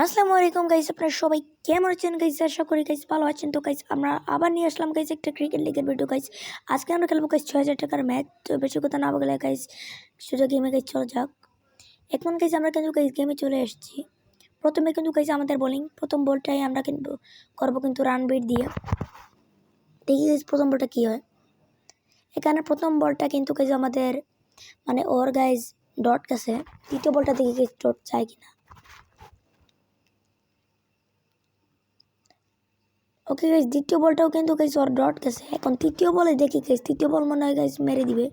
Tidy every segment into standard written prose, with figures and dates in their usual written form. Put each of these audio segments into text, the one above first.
আসসালামু আলাইকুম গাইস, আপনারা সবাই কেমন আছেন গাইস? আশা করি গাইস ভালো আছেন। তো গাইস আমরা আবার নিয়ে আসলাম গাইস একটা ক্রিকেট লিগের ভিডিও গাইস। আজকে আমরা খেলবো গাইস 6000 টাকার ম্যাচ। তো বেশি কথা না বলে গাইস সোজা গেমে গাইস চলে যাক। এখন গাইস আমরা কিন্তু গাইস গেমে চলে এসেছি। প্রথমে কিন্তু গাইস আমাদের বোলিং, প্রথম বলটাই আমরা কিন্তু করবো কিন্তু রান বিট দিয়ে। দেখি গাইস প্রথম বলটা কী হয়। এখানে প্রথম বলটা কিন্তু গাইস আমাদের মানে ওর গাইস ডট গেছে। দ্বিতীয় বলটা দেখি গাইস ডট চাই কিনা। ওকে গাইস, দ্বিতীয় বলটাও কিন্তু গাইস ওর ডট গেছে। এখন তৃতীয় বলে দেখি গাইস, তৃতীয় বল মনে হয় গাইস মেরে দিবে।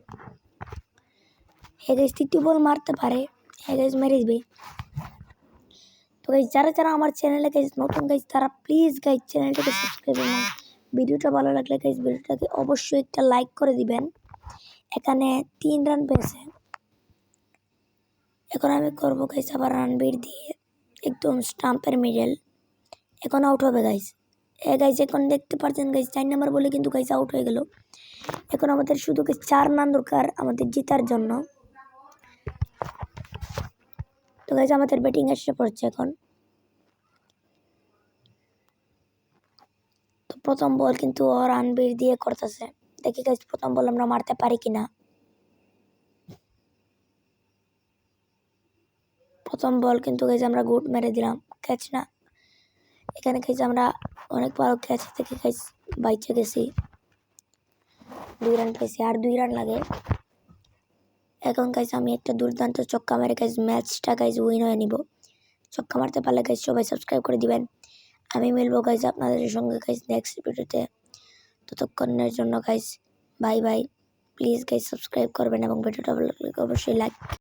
গাইস তৃতীয় বল মারতে পারে, গাইস মেরে দিবে। তো গাইস যারা আমার চ্যানেলে গাইস নতুন গাইস তারা প্লিজ গাইস চ্যানেলটাকে সাবস্ক্রাইব করুন। ভিডিওটা ভালো লাগলে গাইস ভিডিওটাকে অবশ্যই একটা লাইক করে দিবেন। এখানে 3 রান পেয়েছে। এখন আমি করবো গাইস আবার রান বের দিয়ে একদম স্টাম্পের মিডল। এখন আউট হবে গাইস। গাইস এখন দেখতে পাচ্ছেন গাইস 4 নাম্বার বলে কিন্তু গাইস আউট হয়ে গেল। এখন আমাদের শুধু 4 রান দরকার আমাদের জেতার জন্য। তো গাইস আমাদের ব্যাটিং এসে পড়ছে এখন। তো প্রথম বল কিন্তু ও রান বের দিয়ে করতেছে। দেখি গাইস প্রথম বল আমরা মারতে পারি কিনা। প্রথম বল কিন্তু গাইস আমরা গুড মেরে দিলাম, ক্যাচ না। এখানে গাইস আমরা অনেক বড় ক্যাচ থেকে গাইস বাইচে গেছি। 2 রান পেয়েছি, আর 2 রান লাগে। এখন গাইস আমি একটা দুর্দান্ত ছক্কা মেরে গাইস ম্যাচটা গাইস উইন হয়ে নিব। ছক্কা মারতে পারলে গাইস সবাই সাবস্ক্রাইব করে দিবেন। আমি মিলবো গাইস আপনাদের সঙ্গে গাইস নেক্সট ভিডিওতে। ততক্ষণের জন্য guys bye bye. Please guys subscribe করবেন এবং ভিডিওটা ভালো লাগলে অবশ্যই লাইক